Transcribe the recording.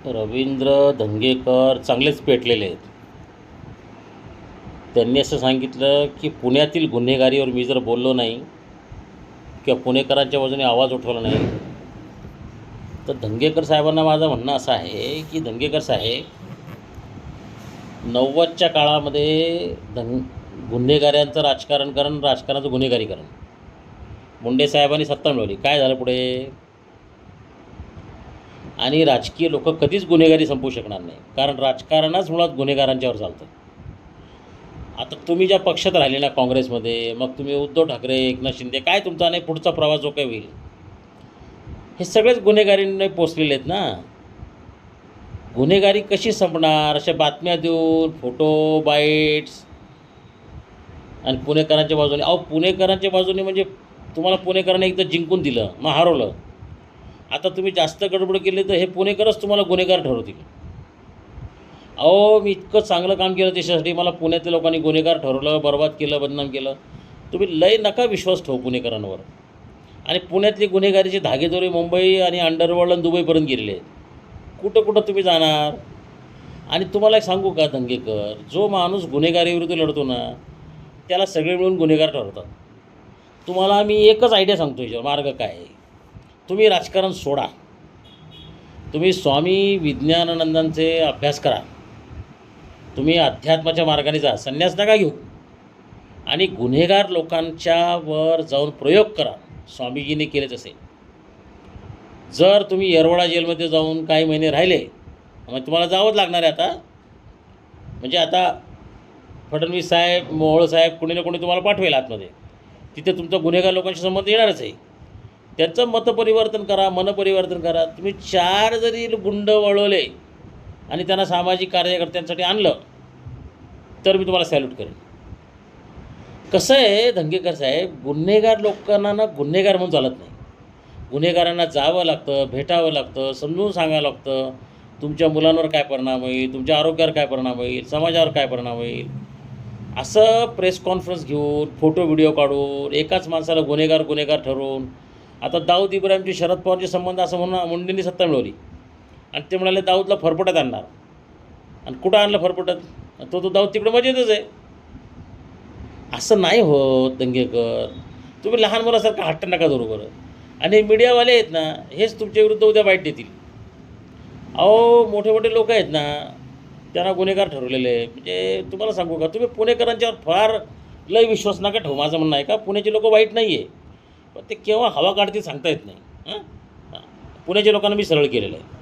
रवींद्र धंगेकर चांगलेच पेटलेले आहेत. त्यांनी असं सांगितलं की पुण्यातील गुन्हेगारीवर मी जर बोललो नाही किंवा पुणेकरांच्या बाजूने आवाज उठवला नाही तर धंगेकर साहेबांना माझं म्हणणं असं आहे की धंगेकर साहेब 90च्या काळामध्ये गुन्हेगाऱ्यांचं राजकारण राजकारणाचं गुन्हेगारीकरण मुंडे साहेबांनी सत्ता मिळवली. काय झालं पुढे? आणि राजकीय लोक कधीच गुन्हेगारी संपवू शकणार नाही, कारण राजकारणच मुळात गुन्हेगारांच्यावर चालतं. आता तुम्ही ज्या पक्षात राहिले ना काँग्रेसमध्ये, मग तुम्ही उद्धव ठाकरे, एकनाथ शिंदे, काय तुमचा नाही पुढचा प्रवास जो काही होईल, हे सगळेच गुन्हेगारीने पोचलेले आहेत ना. गुन्हेगारी कशी संपणार? अशा बातम्या देऊन, फोटो बाईट्स आणि पुणेकरांच्या बाजूने. पुणेकरांच्या बाजूने म्हणजे तुम्हाला पुणेकरांनी एकदा जिंकून दिलं, मग हरवलं. आता तुम्ही जास्त गडबड केली तर हे पुणेकरच तुम्हाला गुन्हेगार ठरवतील. मी इतकं चांगलं काम केलं देशासाठी, मला पुण्यातल्या लोकांनी गुन्हेगार ठरवलं, बरबाद केलं, बदनाम केलं. तुम्ही लय नका विश्वास ठेवू पुणेकरांवर. आणि पुण्यातली गुन्हेगारीचे धागेदोरे मुंबई आणि अंडरवर्ल्ड आणि दुबईपर्यंत गेलेले आहेत. कुठं कुठं तुम्ही जाणार? आणि तुम्हाला एक सांगू का धंगेकर, जो माणूस गुन्हेगारीविरुद्ध लढतो ना त्याला सगळे मिळून गुन्हेगार ठरवतात. तुम्हाला मी एकच आयडिया सांगतो, याच्यावर मार्ग काय आहे. तुम्ही राजकारण सोडा, तुम्ही स्वामी विज्ञानानंदांचे अभ्यास करा, तुम्ही अध्यात्माच्या मार्गाने जा, संन्यास नका घेऊ, आणि गुन्हेगार लोकांच्यावर जाऊन प्रयोग करा. स्वामीजीने केले तसे. जर तुम्ही येरवडा जेलमध्ये जाऊन काही महिने राहिले, मग तुम्हाला जावंच लागणार आहे आता. म्हणजे आता फडणवीस साहेब, मोहोळ साहेब, कोणी ना कोणी तुम्हाला पाठवेल आतमध्ये. तिथे तुमचा गुन्हेगार लोकांशी संबंध येणारच आहे. त्यांचं मतपरिवर्तन करा, मनपरिवर्तन करा. तुम्ही 4 जरी गुंड वळवले आणि त्यांना सामाजिक कार्यकर्त्यांसाठी आणलं तर मी तुम्हाला सॅल्यूट करेन. कसं आहे धंगेकर साहेब, गुन्हेगार लोकांना ना गुन्हेगार म्हणून चालत नाही. गुन्हेगारांना जावं लागतं, भेटावं लागतं, समजून सांगावं लागतं. तुमच्या मुलांवर काय परिणाम होईल, तुमच्या आरोग्यावर काय परिणाम होईल, समाजावर काय परिणाम होईल. असं प्रेस कॉन्फरन्स घेऊन, फोटो व्हिडिओ काढून, एकाच माणसाला गुन्हेगार गुन्हेगार ठरवून. आता दाऊद इब्राहिमची शरद पवारचे संबंध असं म्हणून मुंडेंनी सत्ता मिळवली आणि ते म्हणाले दाऊदला फरफटत आणणार. आणि कुठं आणलं फरफटत? तो दाऊद तिकडं मजेतच आहे. असं नाही होत दंगेकर. तुम्ही लहान मुलासारखं हट्ट नका धरू बरं. आणि मीडियावाले आहेत ना, हेच तुमच्या विरुद्ध उद्या वाईट देतील. मोठे मोठे लोक आहेत ना, त्यांना गुन्हेगार ठरवलेले आहे. म्हणजे तुम्हाला सांगू का, तुम्ही पुणेकरांच्यावर फार लय विश्वास नका ठेवू. माझं म्हणणं आहे का, पुण्याचे लोक वाईट नाही आहे, पण ते केव्हा हवा काढतील सांगता येत नाही. पुण्याच्या लोकांना मी सरळ केलेलं आहे.